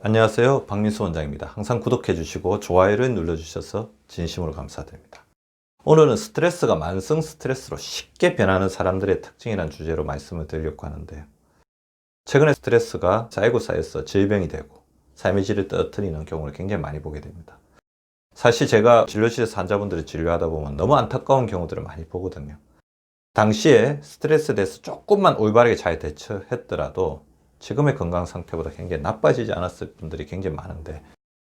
안녕하세요. 박민수 원장입니다. 항상 구독해 주시고 좋아요를 눌러 주셔서 진심으로 감사드립니다. 오늘은 스트레스가 만성 스트레스로 쉽게 변하는 사람들의 특징이라는 주제로 말씀을 드리려고 하는데요. 최근에 스트레스가 쌓이고 쌓여서 질병이 되고 삶의 질을 떨어뜨리는 경우를 굉장히 많이 보게 됩니다. 사실 제가 진료실에서 환자분들을 진료하다 보면 너무 안타까운 경우들을 많이 보거든요. 당시에 스트레스에 대해서 조금만 올바르게 잘 대처했더라도 지금의 건강 상태보다 굉장히 나빠지지 않았을 분들이 굉장히 많은데,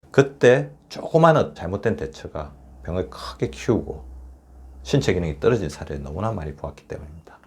그때 조그마한 잘못된 대처가 병을 크게 키우고 신체 기능이 떨어진 사례를 너무나 많이 보았기 때문입니다.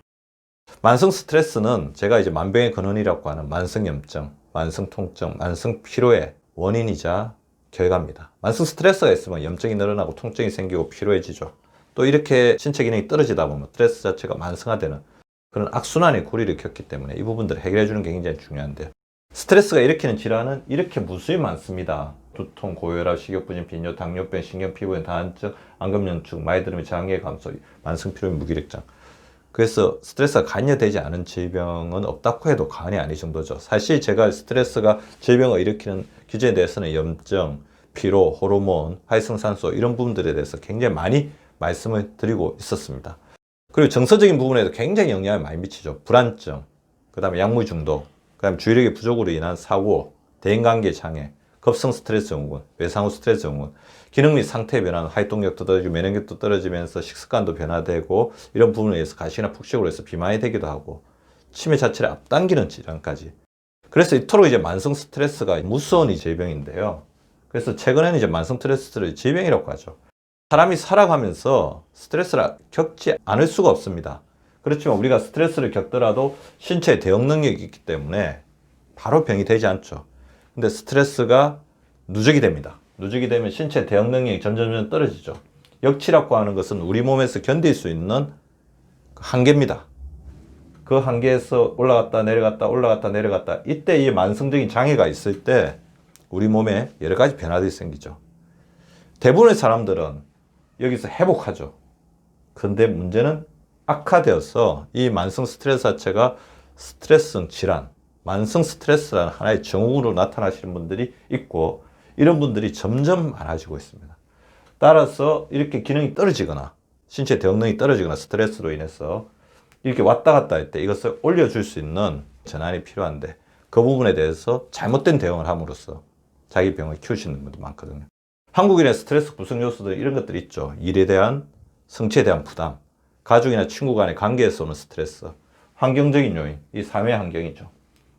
만성 스트레스는 제가 이제 만병의 근원이라고 하는 만성 염증, 만성 통증, 만성 피로의 원인이자 결과입니다. 만성 스트레스가 있으면 염증이 늘어나고 통증이 생기고 피로해지죠. 또 이렇게 신체 기능이 떨어지다 보면 스트레스 자체가 만성화되는 그런 악순환의 고리를 겪기 때문에 이 부분들을 해결해 주는 게 굉장히 중요한데요. 스트레스가 일으키는 질환은 이렇게 무수히 많습니다. 두통, 고혈압, 식욕부진, 빈뇨, 당뇨병, 신경피부염, 다한증, 안검연증, 마이드름의 장애 감소, 만성피로염, 무기력장. 그래서 스트레스가 관여되지 않은 질병은 없다고 해도 과언이 아닐 정도죠. 사실 제가 스트레스가 질병을 일으키는 기준에 대해서는 염증, 피로, 호르몬, 활성산소 이런 부분들에 대해서 굉장히 많이 말씀을 드리고 있었습니다. 그리고 정서적인 부분에도 굉장히 영향을 많이 미치죠. 불안증, 그 다음에 약물 중독, 그 다음에 주의력의 부족으로 인한 사고, 대인관계 장애, 급성 스트레스 증후군, 외상후 스트레스 증후군, 기능 및 상태의 변화는 활동력도 떨어지고 면역력도 떨어지면서 식습관도 변화되고 이런 부분에 의해서 가시나 폭식으로 해서 비만이 되기도 하고 치매 자체를 앞당기는 질환까지. 그래서 이토록 이제 만성 스트레스가 무서운 이 질병인데요. 그래서 최근에는 이제 만성 스트레스를 질병이라고 하죠. 사람이 살아가면서 스트레스를 겪지 않을 수가 없습니다. 그렇지만 우리가 스트레스를 겪더라도 신체에 대응 능력이 있기 때문에 바로 병이 되지 않죠. 근데 스트레스가 누적이 됩니다. 누적이 되면 신체 대응 능력이 점점 떨어지죠. 역치라고 하는 것은 우리 몸에서 견딜 수 있는 한계입니다. 그 한계에서 올라갔다 내려갔다 올라갔다 내려갔다, 이때 이 만성적인 장애가 있을 때 우리 몸에 여러 가지 변화들이 생기죠. 대부분의 사람들은 여기서 회복하죠. 근데 문제는 악화되어서 이 만성 스트레스 자체가 스트레스성 질환, 만성 스트레스라는 하나의 증후군으로 나타나시는 분들이 있고, 이런 분들이 점점 많아지고 있습니다. 따라서 이렇게 기능이 떨어지거나 신체 대응능이 떨어지거나 스트레스로 인해서 이렇게 왔다 갔다 할 때 이것을 올려줄 수 있는 전환이 필요한데, 그 부분에 대해서 잘못된 대응을 함으로써 자기 병을 키우시는 분도 많거든요. 한국인의 스트레스 구성 요소들 이런 것들이 있죠. 일에 대한, 성취에 대한 부담, 가족이나 친구 간의 관계에서 오는 스트레스, 환경적인 요인, 이 사회 환경이죠.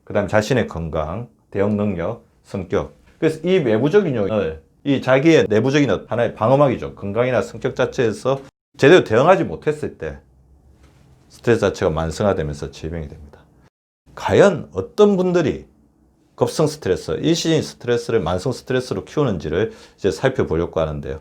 그 다음에 자신의 건강, 대응 능력, 성격. 그래서 이 외부적인 요인을 이 자기의 내부적인 하나의 방어막이죠. 건강이나 성격 자체에서 제대로 대응하지 못했을 때 스트레스 자체가 만성화되면서 질병이 됩니다. 과연 어떤 분들이 급성 스트레스, 일시적인 스트레스를 만성 스트레스로 키우는지를 이제 살펴보려고 하는데요.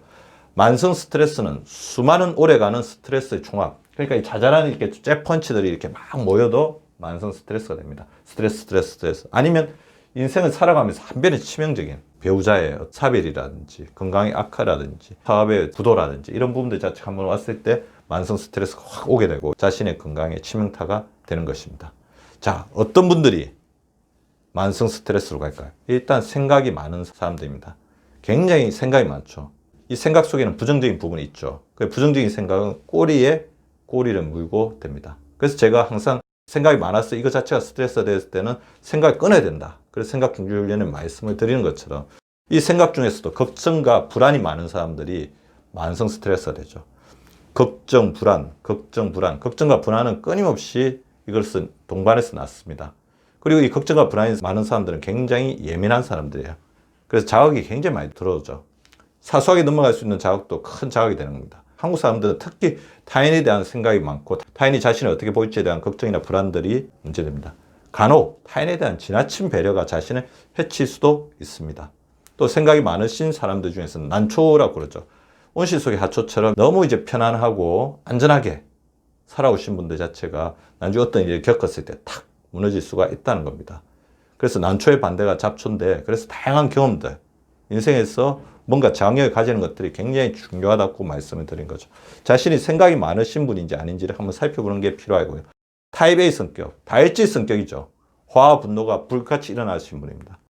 만성 스트레스는 수많은 오래가는 스트레스의 총합. 그러니까 이 자잘한 이렇게 잽펀치들이 이렇게 막 모여도 만성 스트레스가 됩니다. 스트레스. 아니면 인생을 살아가면서 한 번에 치명적인 배우자의 차별이라든지 건강의 악화라든지 사업의 부도라든지 이런 부분들 자체가 한번 왔을 때 만성 스트레스가 확 오게 되고 자신의 건강에 치명타가 되는 것입니다. 자, 어떤 분들이 만성 스트레스로 갈까요? 일단 생각이 많은 사람들입니다. 굉장히 생각이 많죠. 이 생각 속에는 부정적인 부분이 있죠. 그 부정적인 생각은 꼬리에 꼬리를 물고 됩니다. 그래서 제가 항상 생각이 많아서 이거 자체가 스트레스가 됐을 때는 생각을 끊어야 된다. 그래서 생각 중지 훈련에 말씀을 드리는 것처럼 이 생각 중에서도 걱정과 불안이 많은 사람들이 만성 스트레스가 되죠. 걱정과 불안은 끊임없이 이것은 동반해서 났습니다. 그리고 이 걱정과 불안이 많은 사람들은 굉장히 예민한 사람들이에요. 그래서 자극이 굉장히 많이 들어오죠. 사소하게 넘어갈 수 있는 자극도 큰 자극이 되는 겁니다. 한국 사람들은 특히 타인에 대한 생각이 많고 타인이 자신을 어떻게 볼지에 대한 걱정이나 불안들이 문제됩니다. 간혹 타인에 대한 지나친 배려가 자신을 해칠 수도 있습니다. 또 생각이 많으신 사람들 중에서는 난초라고 그러죠. 온실 속의 하초처럼 너무 이제 편안하고 안전하게 살아오신 분들 자체가 나중에 어떤 일을 겪었을 때 탁 무너질 수가 있다는 겁니다. 그래서 난초의 반대가 잡초인데, 그래서 다양한 경험들, 인생에서 뭔가 장애를 가지는 것들이 굉장히 중요하다고 말씀을 드린 거죠. 자신이 생각이 많으신 분인지 아닌지를 한번 살펴보는 게 필요하고요. 타입 A 성격, 다혈질 성격이죠. 화와 분노가 불같이 일어나신 분입니다.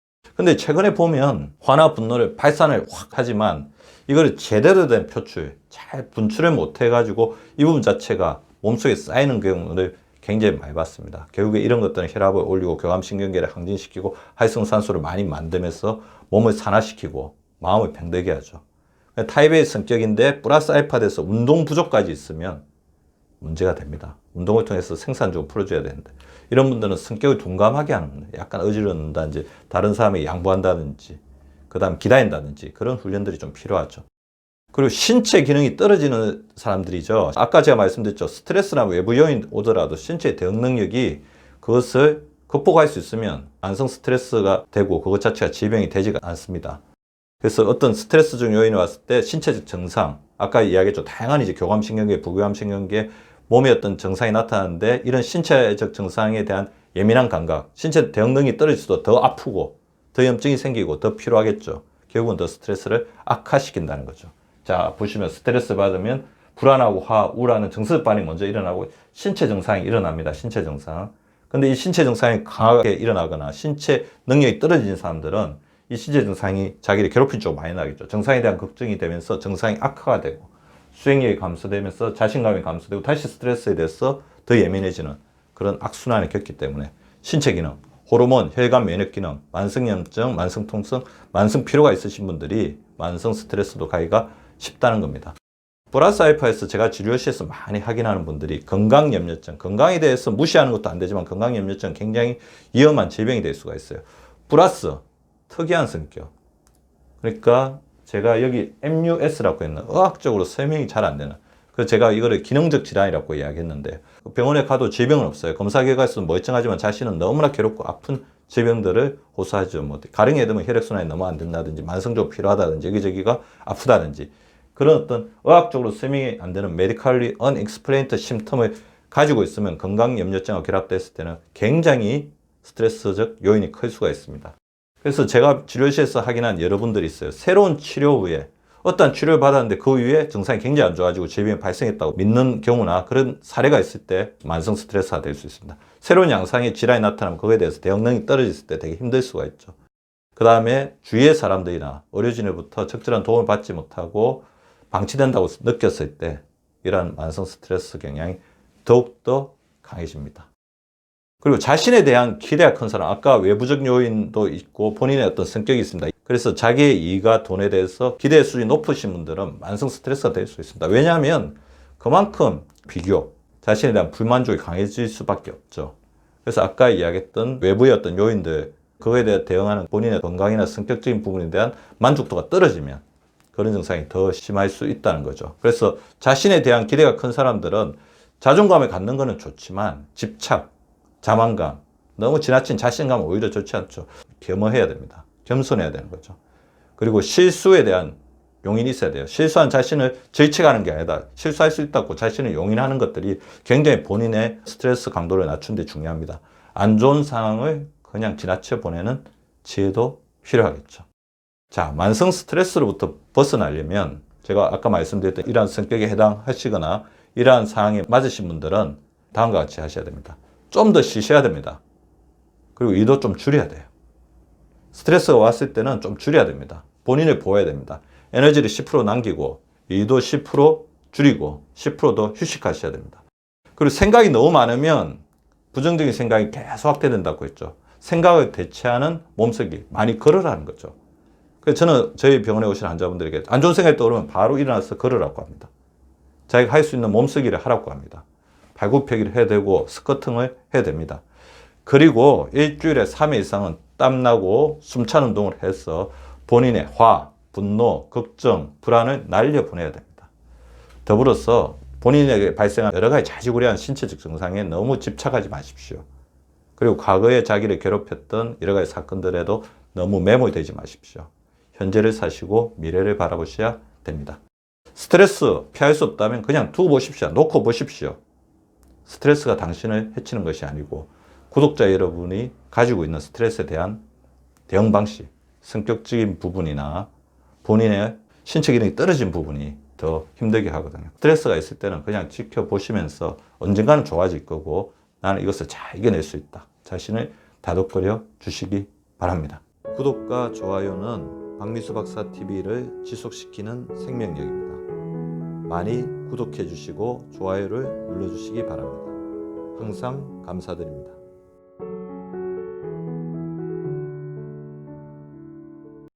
근데 최근에 보면 화나 분노를 발산을 확 하지만 이걸 제대로 된 표출, 잘 분출을 못 해가지고 이 부분 자체가 몸속에 쌓이는 경우를 굉장히 많이 봤습니다. 결국에 이런 것들은 혈압을 올리고 교감신경계를 항진시키고 활성산소를 많이 만들면서 몸을 산화시키고 마음을 병들게 하죠. 타입 A 성격인데 플러스 알파 돼서 운동 부족까지 있으면 문제가 됩니다. 운동을 통해서 생산적으로 풀어줘야 되는데 이런 분들은 성격을 둔감하게 하는 거예요. 약간 어지럽는다든지 다른 사람에게 양보한다든지 그 다음 기다린다든지 그런 훈련들이 좀 필요하죠. 그리고 신체 기능이 떨어지는 사람들이죠. 아까 제가 말씀드렸죠. 스트레스나 외부 요인 오더라도 신체의 대응 능력이 그것을 극복할 수 있으면 만성 스트레스가 되고 그것 자체가 질병이 되지가 않습니다. 그래서 어떤 스트레스적 요인이 왔을 때 신체적 증상, 아까 이야기했죠. 다양한 이제 교감신경계, 부교감신경계, 몸에 어떤 증상이 나타나는데 이런 신체적 증상에 대한 예민한 감각, 신체 대응 능력이 떨어질수록 더 아프고 더 염증이 생기고 더 필요하겠죠. 결국은 더 스트레스를 악화시킨다는 거죠. 자, 보시면 스트레스 받으면 불안하고 우울하는 정서 반응이 먼저 일어나고 신체 증상이 일어납니다. 신체 증상. 근데 이 신체 증상이 강하게 일어나거나 신체 능력이 떨어진 사람들은 이 신체 증상이 자기를 괴롭힌 쪽으로 많이 나겠죠. 증상에 대한 걱정이 되면서 증상이 악화가 되고 수행력이 감소되면서 자신감이 감소되고 다시 스트레스에 대해서 더 예민해지는 그런 악순환을 겪기 때문에 신체 기능, 호르몬, 혈관 면역 기능, 만성염증, 만성통증, 만성 피로가 있으신 분들이 만성 스트레스도 가기가 쉽다는 겁니다. 플러스 알파에서 제가 진료실에서 많이 확인하는 분들이 건강염려증, 건강에 대해서 무시하는 것도 안 되지만 건강염려증은 굉장히 위험한 질병이 될 수가 있어요. 플러스 특이한 성격. 그러니까 제가 여기 MUS라고 했나 의학적으로 설명이 잘 안 되는. 그래서 제가 이거를 기능적 질환이라고 이야기했는데 병원에 가도 질병은 없어요. 검사 결과에서는 멀쩡하지만 자신은 너무나 괴롭고 아픈 질병들을 호소하죠. 뭐 가령에 되면 혈액순환이 너무 안 된다든지 만성적으로 필요하다든지 여기저기가 아프다든지 그런 어떤 의학적으로 설명이 안 되는 medically unexplained 심텀을 가지고 있으면 건강염려증과 결합됐을 때는 굉장히 스트레스적 요인이 클 수가 있습니다. 그래서 제가 진료실에서 확인한 여러분들이 있어요. 새로운 치료 후에 어떤 치료를 받았는데 그 이후에 증상이 굉장히 안 좋아지고 질병이 발생했다고 믿는 경우나 그런 사례가 있을 때 만성 스트레스가 될 수 있습니다. 새로운 양상의 질환이 나타나면 그거에 대해서 대응 능력이 떨어졌을 때 되게 힘들 수가 있죠. 그 다음에 주위의 사람들이나 의료진으로부터 적절한 도움을 받지 못하고 방치된다고 느꼈을 때 이러한 만성 스트레스 경향이 더욱더 강해집니다. 그리고 자신에 대한 기대가 큰 사람, 아까 외부적 요인도 있고 본인의 어떤 성격이 있습니다. 그래서 자기의 이익과 돈에 대해서 기대 수준이 높으신 분들은 만성 스트레스가 될 수 있습니다. 왜냐하면 그만큼 비교, 자신에 대한 불만족이 강해질 수밖에 없죠. 그래서 아까 이야기했던 외부의 어떤 요인들, 그거에 대해 대응하는 본인의 건강이나 성격적인 부분에 대한 만족도가 떨어지면 그런 증상이 더 심할 수 있다는 거죠. 그래서 자신에 대한 기대가 큰 사람들은 자존감을 갖는 것은 좋지만 집착, 자만감, 너무 지나친 자신감은 오히려 좋지 않죠. 겸허해야 됩니다. 겸손해야 되는 거죠. 그리고 실수에 대한 용인이 있어야 돼요. 실수한 자신을 질책하는 게 아니다. 실수할 수 있다고 자신을 용인하는 것들이 굉장히 본인의 스트레스 강도를 낮추는 데 중요합니다. 안 좋은 상황을 그냥 지나쳐 보내는 지혜도 필요하겠죠. 자, 만성 스트레스로부터 벗어나려면 제가 아까 말씀드렸던 이러한 성격에 해당하시거나 이러한 상황에 맞으신 분들은 다음과 같이 하셔야 됩니다. 좀 더 쉬셔야 됩니다. 그리고 일도 좀 줄여야 돼요. 스트레스가 왔을 때는 좀 줄여야 됩니다. 본인을 보호해야 됩니다. 에너지를 10% 남기고 일도 10% 줄이고 10%더 휴식하셔야 됩니다. 그리고 생각이 너무 많으면 부정적인 생각이 계속 확대된다고 했죠. 생각을 대체하는 몸쓰기, 많이 걸으라는 거죠. 그래서 저는 저희 병원에 오신 환자분들에게 안 좋은 생각이 떠오르면 바로 일어나서 걸으라고 합니다. 자기가 할 수 있는 몸쓰기를 하라고 합니다. 발굽혀기를 해야 되고 스쿼팅을 해야 됩니다. 그리고 일주일에 3회 이상은 땀나고 숨찬 운동을 해서 본인의 화, 분노, 걱정, 불안을 날려보내야 됩니다. 더불어서 본인에게 발생한 여러 가지 자지구레한 신체적 증상에 너무 집착하지 마십시오. 그리고 과거에 자기를 괴롭혔던 여러 가지 사건들에도 너무 매몰되지 마십시오. 현재를 사시고 미래를 바라보셔야 됩니다. 스트레스 피할 수 없다면 그냥 두고 보십시오. 놓고 보십시오. 스트레스가 당신을 해치는 것이 아니고 구독자 여러분이 가지고 있는 스트레스에 대한 대응 방식, 성격적인 부분이나 본인의 신체 기능이 떨어진 부분이 더 힘들게 하거든요. 스트레스가 있을 때는 그냥 지켜보시면서 언젠가는 좋아질 거고 나는 이것을 잘 이겨낼 수 있다. 자신을 다독거려 주시기 바랍니다. 구독과 좋아요는 박미수 박사 TV를 지속시키는 생명력입니다. 많이 구독해 주시고 좋아요를 눌러 주시기 바랍니다. 항상 감사드립니다.